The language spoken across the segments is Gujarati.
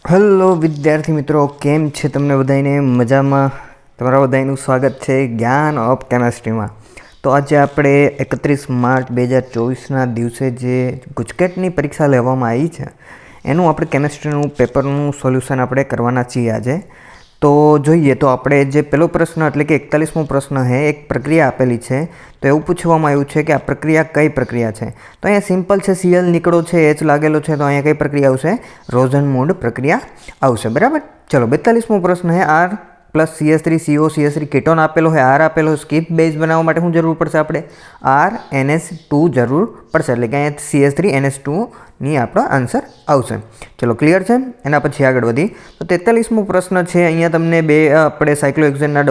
હેલો વિદ્યાર્થી મિત્રો, કેમ છે તમને બધાને? મજામાં? તમારા બધાનું સ્વાગત છે જ્ઞાન ઓફ કેમેસ્ટ્રીમાં. તો આજે આપણે 31 માર્ચ 2024ના દિવસે જે ગુજકેટની પરીક્ષા લેવામાં આવી છે એનું આપણે કેમેસ્ટ્રીનું પેપરનું સોલ્યુશન આપણે કરવાના છીએ આજે. તો જોઈએ તો આપણે જે પહેલો પ્રશ્ન એટલે કે 41મો પ્રશ્ન છે, એક પ્રક્રિયા આપેલી છે. તો એવું પૂછવામાં આવ્યું છે કે આ પ્રક્રિયા કઈ પ્રક્રિયા છે? તો અહીંયા સિમ્પલ છે, Cl નીકળો છે, H લાગેલો છે, તો અહીંયા કઈ પ્રક્રિયા આવશે? રોઝનમૂડ પ્રક્રિયા આવશે. બરાબર. ચલો 42મો પ્રશ્ન છે, R plus CS3 CO CS3 કેટોન આપેલો છે, R આપેલો. સ્કીપ બેઝ બનાવવા માટે શું જરૂર પડશે? આપણે RNS2 જરૂર પડશે, એટલે કે અહીંયા CS3 NS2 ની આપણો આન્સર આવશે. ચલો ક્લિયર છે. એના પછી આગળ વધી તો 43મો પ્રશ્ન છે. અહીંયા તમને બે આપણે સાયક્લોહેક્સેનના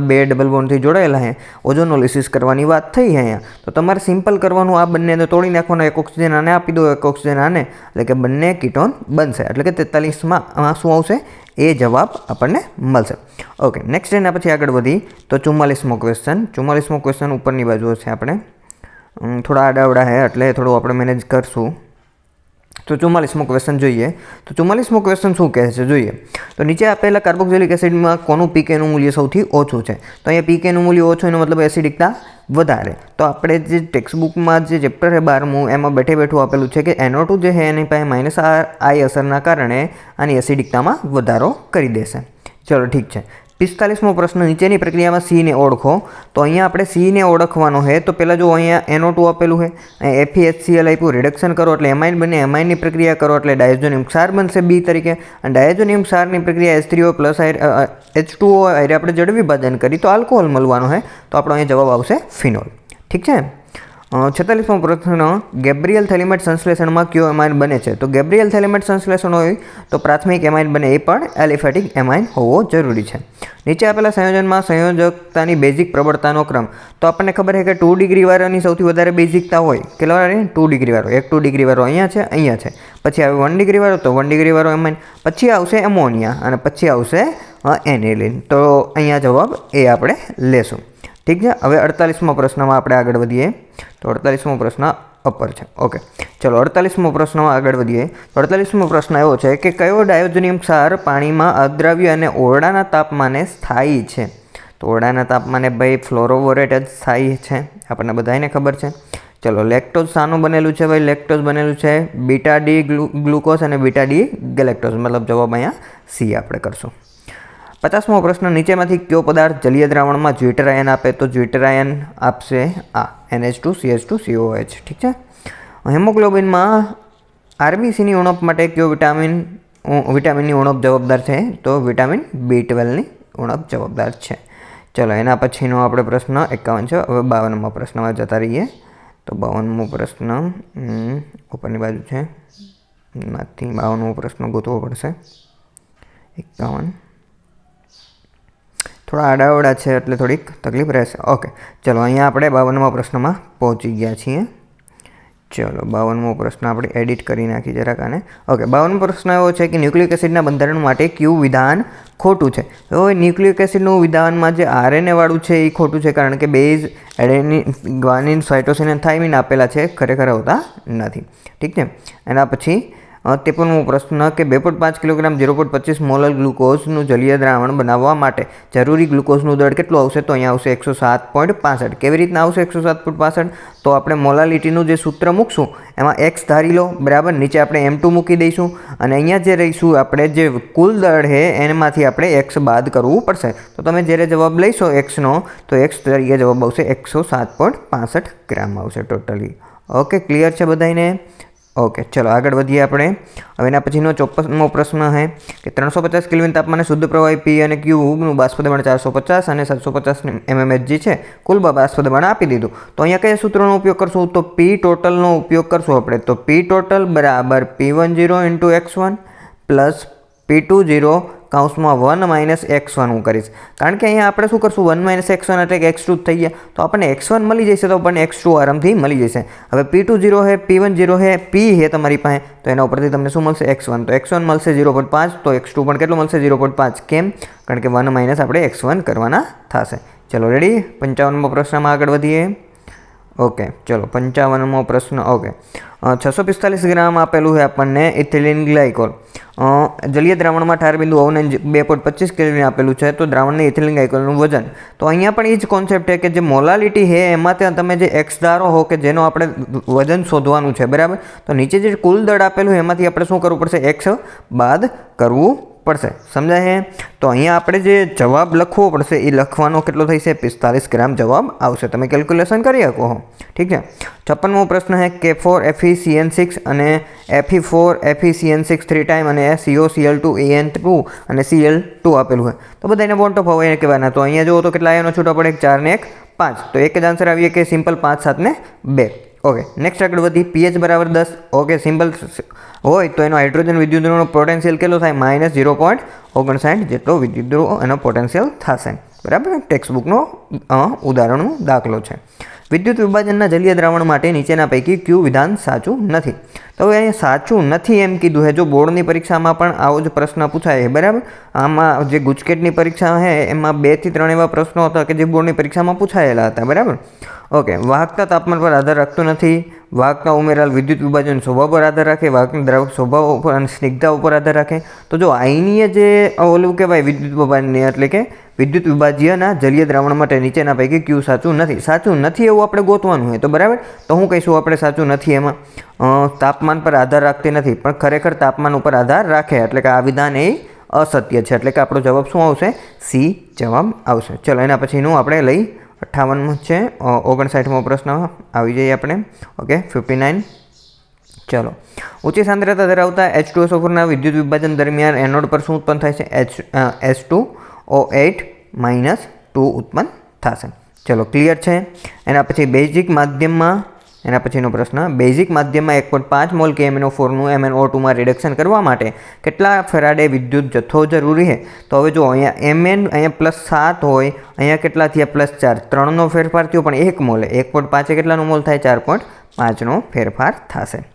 બે ડબલ બોન્ડથી જોડાયેલા છે, ઓઝોનોલિસિસ કરવાની વાત થઈ છે અહીંયા. તો તમારે સિમ્પલ કરવાનું, આ બંનેને તોડી નાખવાનો, એક ઓક્સિજન આને આપી દો, એક ઓક્સિજન આને, એટલે કે બંને કીટોન બનશે. એટલે કે 43માં શું આવશે? એ જવાબ આપણને મળશે. ઓકે, નેક્સ્ટ એના પછી આગળ વધી તો 44મો ક્વેશ્ચન. 44મો ક્વેશ્ચન ઉપરની બાજુ છે, આપણે થોડા આડાવડા છે એટલે થોડું આપણે મેનેજ કરશું. તો 44મો ક્વેશ્ચન જોઈએ. તો 44મો ક્વેશ્ચન શું કહે છે જોઈએ. તો નીચે આપેલા કાર્બોક્સિલિક એસિડમાં કોનું પીકેનું મૂલ્ય સૌથી ઓછું છે? તો અહીંયા પીકેનું મૂલ્ય ઓછું એનો મતલબ એસિડિકતા વધારે. તો આપણે જે ટેક્સ્ટબુકમાં જે ચેપ્ટર છે 12મું એમાં બેઠું આપેલું છે કે NO2 જે છે એની પાસે -I અસરના કારણે આની એસિડિકતામાં વધારો કરી દેશે. ચલો ઠીક છે. 45મો પ્રશ્ન, નીચેની પ્રક્રિયામાં C ને ઓળખો. તો અહીંયા આપણે C ને ઓળખવાનો છે. તો પહેલાં જો અહીંયા NO2 આપેલું છે, અહીંયા FeHCl આપ્યું, રિડક્શન કરો એટલે એમાઇન બને, એમાઇનની પ્રક્રિયા કરો એટલે ડાયઝોનિયમ ક્ષાર બનશે B તરીકે, અને ડાયઝોનિયમ ક્ષારની પ્રક્રિયા H3O પ્લસ H2O આરે આપણે જળ વિભાજન કરી તો આલ્કોહોલ મળવાનો છે. તો આપણો અહીંયા જવાબ આવશે ફિનોલ. ઠીક છે. 46મો પ્રશ્ન, ગેબ્રિયલ થેલિમેટ સંશ્લેષણમાં કયો એમાઇન બને છે? તો ગેબ્રિયલ થેલિમેટ સંશ્લેષણ હોય તો પ્રાથમિક એમાઇન બને, એ પણ એલિફેટિક એમાઇન હોવો જરૂરી છે. નીચે આપેલા સંયોજનમાં સંયોજકતાની બેઝિક પ્રબળતાનો ક્રમ. તો આપણને ખબર છે કે 2 ડિગ્રી વાળાની સૌથી વધારે બેઝિકતા હોય. કેટલા વાળા? 2 ડિગ્રી વાળો. 2 ડિગ્રી વાળો અહીંયા છે. પછી આવે 1 ડિગ્રી વાળો, તો 1 ડિગ્રી વાળો એમાઇન. પછી આવશે એમોનિયા અને પછી આવશે એનિલિન. તો અહીંયા જવાબ એ આપણે લેશું. ઠીક છે. હવે 48મા પ્રશ્નમાં આપણે આગળ વધીએ. તો 48મો પ્રશ્ન અપર છે. ઓકે, ચલો 48મો પ્રશ્નમાં આગળ વધીએ. તો 48મો પ્રશ્ન એવો છે કે કયો ડાયોજોનિયમ ક્ષાર પાણીમાં અદ્રાવ્ય અને ઓરડાના તાપમાને સ્થાયી છે? તો ઓરડાના તાપમાને ભાઈ ફ્લોરોવોરેટ જ સ્થાયી છે, આપણને બધાને ખબર છે. ચલો લેક્ટોઝ શાનું બનેલું છે? ભાઈ લેક્ટોઝ બનેલું છે બીટા ડી ગ્લુકોઝ અને બીટા ડી ગેલેક્ટોઝ, મતલબ જવાબ અહીંયા C આપણે કરશું. 50મો પ્રશ્ન, નીચેમાંથી કયો પદાર્થ જલીય દ્રાવણમાં જ્યુટરાયન આપે? તો જ્યુટરાયન આપશે આ NH2CH2COH. ઠીક છે. હેમોગ્લોબિનમાં RBCની ઉણપ માટે કયો વિટામિનની ઉણપ જવાબદાર છે? તો વિટામિન B12ની ઉણપ જવાબદાર છે. ચલો એના પછીનો આપણે પ્રશ્ન 51 છે. હવે 52મા પ્રશ્નમાં જતા રહીએ. તો 52મો પ્રશ્ન ઉપરની બાજુ છે, નથી. 52મો પ્રશ્ન ગોતવો પડશે. 51 થોડા આડાવડા છે એટલે થોડીક તકલીફ રહેશે. ઓકે, ચલો અહીંયા આપણે 52મા પ્રશ્નમાં પહોંચી ગયા છીએ. ચલો 52મો પ્રશ્ન આપણે એડિટ કરી નાખી જરાક આને. ઓકે, 52મો પ્રશ્ન એવો છે કે ન્યુક્લિક એસિડના બંધારણ માટે કયું વિધાન ખોટું છે? તો ન્યુક્લિક એસિડનું વિધાનમાં જે RNA વાળું છે એ ખોટું છે, કારણ કે બેઝ એડેનિન, ગ્વાનિન, સાઇટોસિન અને થાઇમિન આપેલા છે, ખરેખર હોતા નથી. ઠીક છે. એના પછી 53મો પ્રશ્ન કે 2.5 કિલોગ્રામ 0.25 મોલર ગ્લુકોઝનું જલીય દ્રાવણ બનાવવા માટે જરૂરી ગ્લુકોઝનું દળ કેટલું આવશે? તો અહીંયા આવશે 107.65. કેવી રીતના આવશે 107.65? તો આપણે મોલાલિટીનું જે સૂત્ર મૂકશું એમાં x ધારી લો, બરાબર. નીચે આપણે M2 મૂકી દઈશું અને અહીંયા જે રહીશું આપણે જે કુલ દળ છે એમાંથી આપણે x બાદ કરવું પડશે. તો તમે જ્યારે જવાબ લઈશો xનો, તો x તરીકે જવાબ આવશે 107.65 ગ્રામ આવશે ટોટલી. ઓકે, ક્લિયર છે બધાને? ઓકે, ચલો આગળ વધીએ આપણે. હવે એના પછીનો 54મો પ્રશ્ન છે કે 350 કેલ્વિન તાપમાને શુદ્ધ પ્રવાહી P અને Qનું બાષ્પ દબાણ 450 અને 750 mmHg છે. કુલ બાષ્પ દબાણ આપી દીધું. તો અહીંયા કયા સૂત્રનો ઉપયોગ કરશું? તો P ટોટલનો ઉપયોગ કરશું આપણે. તો P ટોટલ બરાબર P10 × x1 પ્લસ P20 કૌંસમાં 1 - x1 હું કરીશ, કારણ કે અહીંયા આપણે શું કરશું? 1 - x1 એટલે કે x2 થઈ ગયા. તો આપણને x1 મળી જશે તો આપણને x2 આરામથી મળી જશે. હવે P20 છે, P10 છે, P છે તમારી પાસે, તો એના ઉપરથી તમને શું મળશે? x1. તો x1 મળશે 0.5, તો x2 પણ કેટલું મળશે? 0.5. કેમ? કારણ કે 1 - આપણે x1 કરવાના થશે. ચલો રેડી. 55મો પ્રશ્નમાં આગળ વધીએ. ओके चलो 55मो प्रश्न। ओके 645 ग्राम आपेलू है आपने इथिलीन ग्लाइकोल जलीय द्रावण में 18 बिंदु 2.25 केल्विन आपेलू है। तो द्रावण ने इथिलीन ग्लाइकोल वजन तो अँ पण ये कॉन्सेप्ट है कि जो मोलालिटी है एमां तमे जे एक्स धारो हो कि जेनो आपणे वजन शोधवानुं छे बराबर। तो नीचे जो कुल दળ आपेलू एमांथी आपणे शुं करवुं पड़शे एक्स बाद करवुं पड़शे समझाय है। तो अहींया आपणे जे जवाब लखवो पड़शे ए लखवानो केटलो थशे 45 ग्राम जवाब आवशे। तमे केल्क्युलेशन करी शको हो ठीक है। 56मो प्रश्न है K4FeCN6 अने Fe4FeCN6 3 टाइम अने COCl2AN2 अने Cl2 आपेलू है। तो बधाने बॉन्ड ऑफ हवाई कहेवाना। तो अहींया जो तो केटला आयनो छूटा पड़े 4 ने 1 5। तो एक ज आंसर आवी के सिंपल 5 7 ने 2। ओके नेक्स्ट आगे वधी पीएच बराबर 10। ओके सिंपल हो तो एनो हाइड्रोजन विद्युत ध्रुवनो पोटेंशियल केटलो थाय -0.59 जेटलो विद्युत ध्रुव एनो पोटेंशियल थशे बराबर। टेक्स्टबुकनो उदाहरणनो दाखलो छे। विद्युत विभाजनना जलीय द्रावण माटे नीचेना पैकी क्यू विधान साचुं नथी। तो हवे अहींया साचुं नथी एम कीधुं है। जो बोर्डनी परीक्षामां पण आवो ज प्रश्न पूछाय बराबर। आमां जे गुजकेटनी परीक्षा है एमां 2 થી 3 एवा प्रश्नो हता के जे बोर्डनी परीक्षामां पूछायेला हता बराबर। ओके वाहकता तापमान पर आधार रखतो नथी। वाहकता उमेराल विद्युत विभाजन स्वभाव पर आधार राखे। वाहकना द्रावक स्वभाव पर अने स्निग्धता पर आधार राखे। तो जो आयनीय जे ओलुं कहेवाय विद्युत विभाजन एटले के विद्युत विभाज्यना जलीय द्रावण माटे नीचेना पैकी क्यू साचुं नथी। साचुं नथी एवुं आपणे गोतवानुं होय तो बराबर। तो हुं कहीशुं आपणे साचुं नथी एमां तापमान पर आधार राखती नथी पण खरेखर तापमान पर आधार राखे एटले के आ विधान ए असत्य छे। एटले के आपणो जवाब शुं आवशे सी जवाब आवशे। चलो एना पछीनुं आपणे लई 58 है 59मो प्रश्न आई जाइए अपने। ओके 59। चलो ऊँची सांद्रता धरावता H2SO4 विद्युत विभाजन दरमियान एनोड पर शू उत्पन्न थाय H2O8 -2 उत्पन्न थशे। चलो क्लियर है। एना पछी बेजिक माध्यम में एना पछीनो प्रश्न बेजिक माध्यम में 1.5 मोल KMnO4 MnO2 में रिडक्शन करवा माटे केटला फेराडे विद्युत जथ्थो जरूरी है। तो हवे जो अहींया Mn अहींया +7 होय अहींया केटला थया +4 3 नो फेरफार थयो पण 1 मोल 1.5 केटलानो मोल थाय 4.5 नो फेरफार थशे।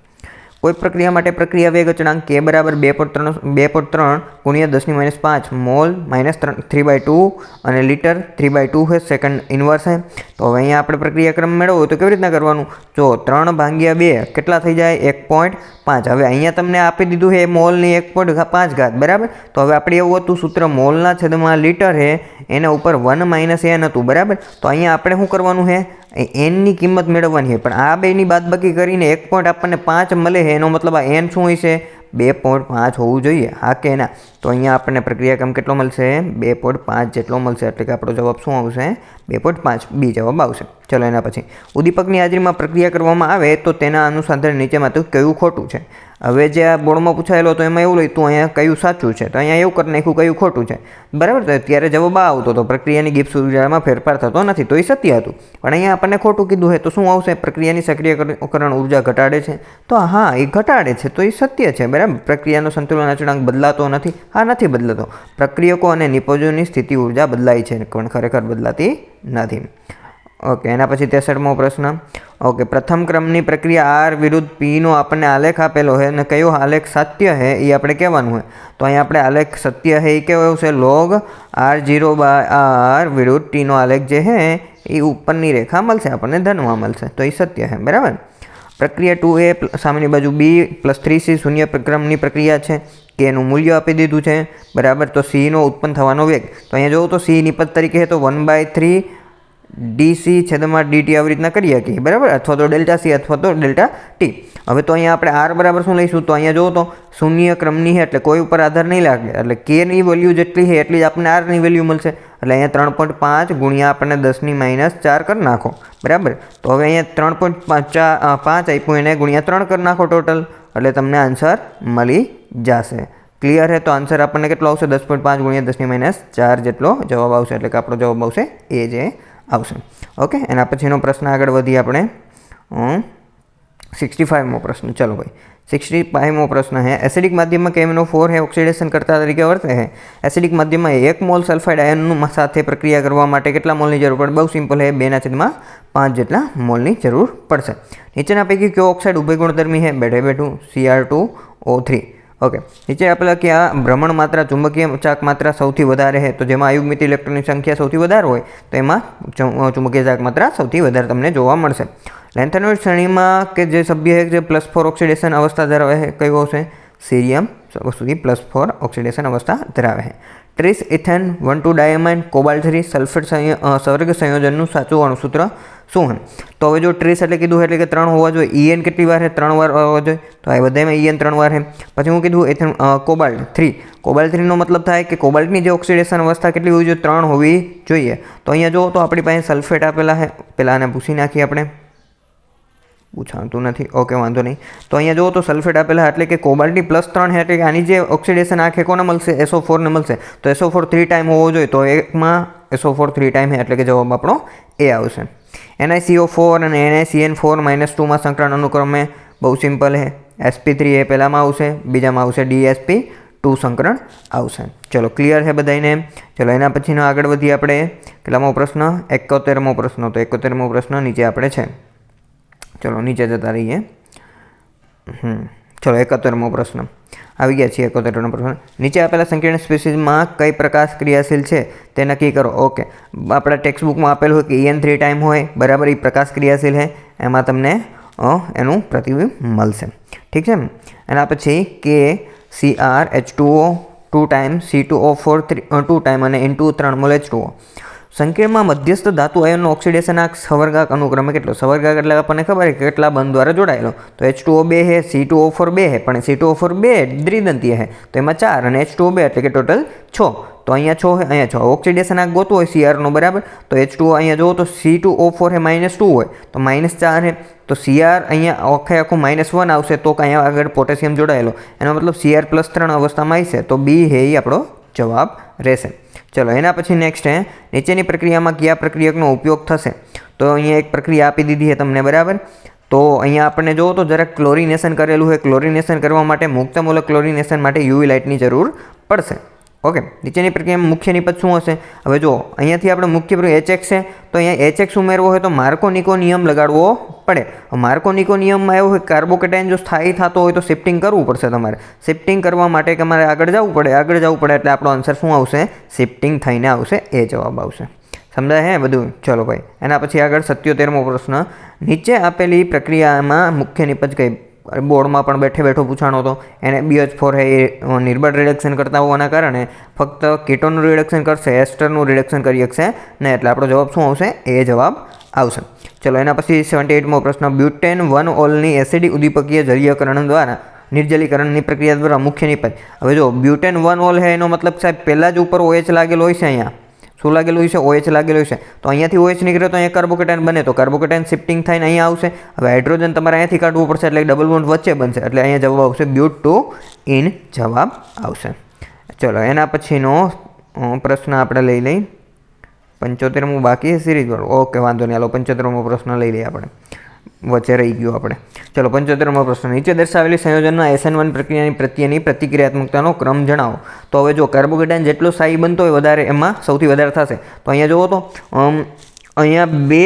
कोई प्रक्रिया माटे प्रक्रिया वेग अचळांक K बराबर 2.3 गुणिया 10⁻5 मोल -3/2 अने लीटर 3/2 है सेकंड इनवर्स है। तो हवे अहींया आपणे प्रक्रिया क्रम मेळवવો तो केवी रीतना करवानुं। जो 3/2 केटला थई जाय 1.5। हवे अहींया तमने आपी दीधुं है मोलनी 1.5 घात बराबर। तो हवे आपणे एवुं हतुं सूत्र मोलना छेदमां लीटर है एना उपर 1 - n हतुं बराबर। तो अहींया आपणे शुं करवानुं है एन नी किंमत मेळवવાની है पण आ बेनी बादबाकी करीने 1.5 मळे है एनो मतलब आ n शुं हशे 2.5 होवुं जोईए हाँ के ना। तो अहींया आपणे प्रक्रिया क्रम केटलो मळशे 2.5 जेटलो मळशे एटले के आपणो जवाब शुं आवशे 2.5 बी जवाब आवशे। चलो एना पछी उद्दीपकनी हाजरीमां प्रक्रिया करवामां आवे तो तेना अनुसार नीचेमांथी कयुं खोटुं छे। हवे जे आ बोर्डमां पूछायेलो तो एमां एवुं लख्युं अहींया कयुं साचुं छे तो अहींया एवुं करी नाख्युं कयुं खोटुं छे बराबर। तो त्यारे जवाब आवतो तो प्रक्रियानी गिब्स ऊर्जामां फेरफार थतो नथी तो ए सत्य हतुं पण अहींया आपणने खोटुं कीधुं है। तो शुं आवशे प्रक्रियानी सक्रियकरण ऊर्जा घटाडे छे तो हाँ ए घटाडे छे तो ए सत्य छे बराबर। प्रक्रियानो संतुलन अचळांक बदलातो नथी हाँ नथी बदलातो। प्रक्रियको अने निपोजोनी स्थिति ऊर्जा बदलाय छे पण खरेखर बदलाती नथी। ओके एना पछी 63मो प्रश्न। ओके प्रथम क्रमनी प्रक्रिया आर विरुद्ध पी नो आपने आलेख आपेलो है ने कयो आलेख सत्य है ये आपणे कहेवानुं है। तो अहीं आपणे आलेख सत्य है ये केवो छे log R0/R विरुद्ध टी नो आलेख जे है ये उपरनी रेखा मळशे आपणे धनमां मळशे तो ये सत्य है बराबर। प्रक्रिया 2A सामेनी बाजू B +3C शून्य क्रमनी प्रक्रिया है। के નું મૂલ્ય આપી દીધું છે બરાબર। તો C નો ઉત્પન્ન થવાનો વેગ તો અહીંયા જોવો તો C ની પદ તરીકે છે તો 1/3 DC છેદમાં dt આવી રીતના કરી શકીએ બરાબર અથવા તો ડેલ્ટા C અથવા તો ડેલ્ટા T। હવે તો અહીંયા આપણે R બરાબર શું લઈશું તો અહીંયા જોવો તો શૂન્ય ક્રમની છે એટલે કોઈ ઉપર આધાર નહીં લાગે એટલે K ની વેલ્યુ જેટલી છે એટલી જ આપણને R ની વેલ્યુ મળશે એટલે અહીંયા 3.5 ગુણ્યા આપણને 10⁻4 કરી નાખો બરાબર। તો હવે અહીંયા 3.5 આપ્યું એને ગુણ્યા 3 કરી નાખો ટોટલ એટલે તમને આન્સર મળી જશે। क्लियर है। तो आंसर आपने केटलो आवशे 10.5 गुणिया 10⁻4 जेटलो जवाब आवशे એટલે કે આપણો જવાબ આવશે એ જે આવશે। ओके एना पछीनो प्रश्न आगळ वधी આપણે 65मो प्रश्न। चलो भाई 65मो प्रश्न है एसिडिक माध्यम में KMnO4 है ऑक्सीडेशन करता तरीके वर्ते है। एसिडिक माध्यम में 1 मोल सल्फाइड आयन साथे प्रक्रिया करवा माटे केटला मोलनी जरूर पड़े बहुत सिंपल है 2/5 जेटला मोलनी जरूर पड़शे। नीचेना पैकी कयो ऑक्साइड उभय गुणधर्मी है बेठे बेठुं Cr2O3 ओके नीचे आपेला कि आ भ्रमण मात्रा चुंबकीय चाक मात्रा सौथी वधारे है तो जेमां अयुग्मित इलेक्ट्रॉननी संख्या सौथी वधारे होय तो एमां चुंबकीय चाक मात्रा सौथी वधारे तमने जोवा मळशे। लेंथेनॉइड श्रेणीमां के जे सभ्य है जे +4 ऑक्सिडेशन अवस्था धरावे है कयो हशे सीरियम वस्तुथी +4 ऑक्सिडेशन अवस्था धरावे है। Trace ethane 1,2 diamine cobalt 3 sulphate सर्ग संयोजनનું સાચું અણુસૂત્ર શું છે? તો હવે જો ટ્રેસ એટલે કીધું એટલે કે 3 હોવા જોઈએ, ઈએન કેટલી વાર છે 3 વાર હોવા જોઈએ, તો આ બધામાં ઈએન 3 વાર છે। પછી હું કીધું એથેન કોબાલ્ટ 3, કોબાલ્ટ 3 નો મતલબ થાય કે કોબાલ્ટની જે ઓક્સિડેશન અવસ્થા કેટલી હોવી જોઈએ 3 હોવી જોઈએ। તો અહીંયા જો તો આપણી પાસે સલ્ફેટ આપેલા છે, પહેલા આને પૂછી નાખીએ આપણે, પૂછાતું નથી ઓકે વાંધો નહીં। તો અહીંયા જો તો સલ્ફેટ આપેલા એટલે કે કોબાલ્ટની +3 है એટલે કે આની જે ઓક્સિડેશન આખે કોને મળશે SO4 ને મળશે, તો SO4 3 ટાઈમ હોવો જોઈએ, તો એકમાં SO4 3 ટાઈમ है એટલે કે જવાબ આપણો એ આવશે। NiCO4 અને NiCN4 -2 માં સંકરણ અનુક્રમે બહુ સિમ્પલ है, sp3 એ પહેલામાં આવશે, બીજામાં આવશે dsp2 સંકરણ આવશે। ચલો ક્લિયર છે બધાને? ચલો એના પછીનો આગળ વધીએ આપણે, કેટલામો પ્રશ્ન 71મો પ્રશ્ન, તો 71મો પ્રશ્ન નીચે આપણે છે, चलो नीचे जता रहीए। चलो 71मो प्रश्न આવી ગયા છે। 71મો પ્રશ્ન નીચે આપેલા સંકીર્ણ સ્પીસીઝમાં કઈ પ્રકાશ ક્રિયાશીલ છે તે નક્કી કરો। ઓકે આપણા ટેક્સ્ટ બુકમાં આપેલું હોય કે EN 3 ટાઈમ હોય બરાબર, એ પ્રકાશ ક્રિયાશીલ છે, એમાં તમને એનું પ્રતિબિંબ મળશે, ઠીક છે। એના પછી કે CrH2O 2 ટાઈમ C2O4 2 ટાઈમ અને N2 3 મોલ H2O સંકીર્ણમાં મધ્યસ્થ ધાતુ આયનનો ઓક્સિડેશન આંક સવર્ગાંક અનુક્રમે કેટલો? સવર્ગાંક એટલે આપણને ખબર છે કે કેટલા બંધ દ્વારા જોડાયેલો, તો H2O 2 है, C2O4 2 है, પણ C2O4 2 દ્વિદંતીય है, તો એમાં 4 અને H2O 2 એટલે કે ટોટલ 6, તો અહીંયા 6 है, અહીંયા 6 ઓક્સિડેશન આંક ગોતવો હોય CR નો બરાબર, તો H2O અહીંયા જોવો તો C2O4 है -2 હોય તો -4 है, તો CR અહીંયા આખે આખું -1 આવશે, તો અહીંયા આગળ પોટેશિયમ જોડાયેલો, એનો મતલબ CR +3 અवस्थામાં આવશે, તો B है એ આપણો જવાબ રહેશે। चलो एना पछी नेक्स्ट है नीचेनी प्रक्रिया में क्या प्रक्रियकनो उपयोग थशे? तो अहींया एक प्रक्रिया आपी दीधी है तमने बराबर, तो अहींया आपने जो तो जरा क्लोरिनेशन करेलुं है, क्लोरिनेशन करवा माटे मुक्त मूलक क्लोरिनेशन माटे UV लाइटनी जरूर पड़शे। ओके नीचेनी प्रक्रिया में मुख्य निपज शुं हशे? हवे जो अहींयाथी आपणे मुख्य HX है, तो अहींया HX उमेरवो होय तो मार्कोनिको नियम लगाडवो पड़े। मार्कोनिको नियम में एवुं कार्बोकेटाइन जो स्थायी थतो होय तो शिफ्टिंग करवुं पड़शे तमारे, शिफ्टिंग करवा माटे तमारे आगळ जवुं पड़े एटले आपणो आंसर शुं आवशे? शिफ्टिंग थईने आवशे, ए जवाब आवशे। समझाय है बधुं? चलो भाई एना पछी आगळ 77मो प्रश्न नीचे आपेली प्रक्रियामां मुख्य निपज कई? बोर्ड में पण बैठे बैठो पूछाणो तो NaBH4 है ये निर्बल रिडक्शन करता होवाना कारणे फक्त कीटोनનું रिडक्शन करशे, एस्टरનું रिडक्शन करी शकशे नहीं, एटले आपणो जवाब शुं आवशे? ए जवाब आवशे। चलो एना पछी 78मो प्रश्न ब्यूटेन 1 ओलनी एसिडिक उद्दीपकीय जलीयकरण द्वारा निर्जलीकरणनी प्रक्रिया द्वारा मुख्य निपज। हवे जो ब्यूटेन 1 ओल है एनो मतलब साहेब पहला ज ऊपर OH लागेलो होय छे, अहींया શું લાગેલું છે? OH લાગેલું છે, તો અહીંયાથી OH નીકળે તો અહીંયા કાર્બોકેટાઇન બને, તો કાર્બોકેટાઇન શિફ્ટિંગ થઈને અહીંયા આવશે। હવે હાઇડ્રોજન તમારે અહીંયાથી કાઢવું પડશે એટલે ડબલ બોન્ડ વચ્ચે બનશે, એટલે અહીંયા જવાબ આવશે બ્યુટ2 ઇન જવાબ આવશે। ચલો એના પછીનો પ્રશ્ન આપણે લઈ લઈ, 75મું બાકી છે સિરીઝવાળું, ઓકે વાંધો નહીં, હાલો 75મો પ્રશ્ન લઈ લઈએ આપણે, વચ્ચે રહી ગયું આપણે। चलो 75मो प्रश्न नीचे दर्शावेली संयोजन SN1 प्रक्रिया प्रत्येनी प्रतिक्रियात्मकतानो क्रम जणावो। तो हवे जो कार्बोकेटाइन जेटलो स्थायी बनतो होय वधारे एमां सौथी वधारे थशे, तो अहींया जोवो तो अहींया 2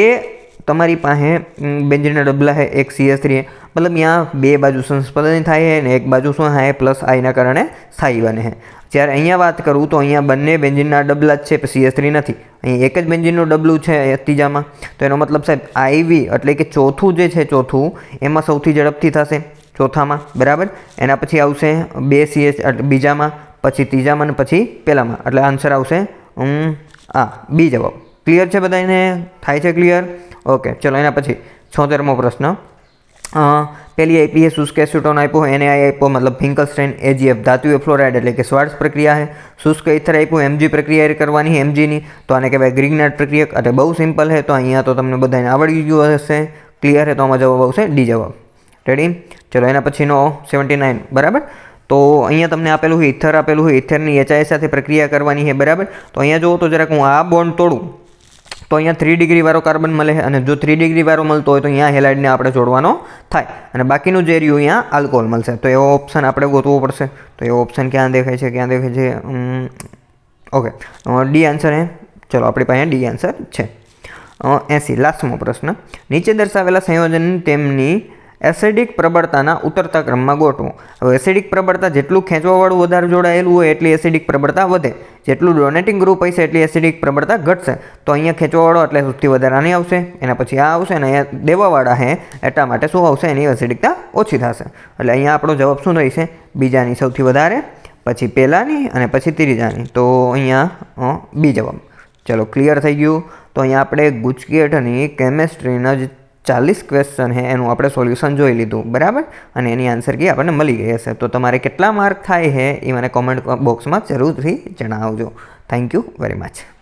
तमारी पासे बेंजीनना डबला है, एक CH3 है, मतलब यहाँ 2 बाजू संस्पंदन थाय है ने एक बाजू शुं है +I ना कारणे स्थायी बने है। જ્યારે અહીંયા વાત કરું તો અહીંયા બંને બેન્ઝીનના ડબલા જ છે, CH3 નથી, અહીં એક જ બેન્ઝીનનું ડબલું છે ત્રીજામાં, તો એનો મતલબ સાહેબ IV એટલે કે ચોથું જે છે ચોથું એમાં સૌથી ઝડપથી થશે ચોથામાં બરાબર, એના પછી આવશે 2 CH બીજામાં, પછી ત્રીજામાં અને પછી પહેલામાં, એટલે આન્સર આવશે આ બી જવાબ। ક્લિયર છે બધાને? થાય છે ક્લિયર? ओके चलो एना पछी 76मो प्रश्न पहली आपी है शुष्क एसीटोन आप्यो, NaI आप्यो मतलब फिंकलस्टेन, AgF धातुए फ्लोराइड एटले के स्वार्ट्स प्रक्रिया है, शुष्क ईथर आप्यो Mg प्रक्रिया करवानी है Mg नी, तो आने कहेवाय ग्रिग्नार्ड प्रक्रिया, अरे बहु सिंपल है, तो अहींया तो तमने बधाने आवड़ी गयुं हशे, क्लियर है, तो आमां जवाब आवशे डी जवाब। रेडी? चलो एना पछीनो 79 बराबर, तो अहींया तमने आपेलुं है ईथर आपेलुं है, ईथरनी HI साथे प्रक्रिया करवानी है बराबर, तो अहींया जोवो तो जराक हुं आ बोन्ड तोड़ूं तो अहींया 3 डिग्री वाळो कार्बन मळे अने जो 3 डिग्री वाळो मळतो होय तो अहींया हेलाइडने आपणे जोड़वानो थाय अने बाकीनुं जे रह्युं अहींया आल्कोहोल मळशे, तो एवो ऑप्शन आपणे गोतवो पड़शे। तो एवो ऑप्शन क्यां देखाय छे? क्यां देखाय छे? ओके डी आंसर है। चलो आपणी पासे डी आंसर छे। 80 लास्टमो प्रश्न नीचे दर्शावेला संयोजन तेमनी એસિડિક પ્રબળતાના ઉતરતા ક્રમમાં ગોઠવો. હવે એસિડિક પ્રબળતા જેટલું ખેંચવાવાળું વધારે જોડાયેલું હોય એટલી એસિડિક પ્રબળતા વધે, જેટલું ડોનેટિંગ ગ્રુપ હશે એટલી એસિડિક પ્રબળતા ઘટશે. તો અહીંયા ખેંચવાવાળો એટલે સૌથી વધારે આની આવશે, એના પછી આ આવશે, અને અહીંયા દેવાવાળા છે એટલા માટે શું આવશે, એની એસિડિકતા ઓછી થશે. એટલે અહીંયા આપણો જવાબ શું રહેશે, બીજાની સૌથી વધારે, પછી પહેલાંની અને પછી ત્રીજાની. તો અહીંયા બી જવાબ. ચલો ક્લિયર થઈ ગયું. તો અહીંયા આપણે ગુજકેટની કેમેસ્ટ્રીના જે 40 ક્વેશ્ચન છે એનું આપણે સોલ્યુશન જોઈ લીધું, બરાબર, અને એની આન્સર કી આપણને મળી ગઈ હશે. તો તમારે કેટલા માર્ક થાય છે એ મને કોમેન્ટ બોક્સમાં જરૂરથી જણાવજો. Thank you very much.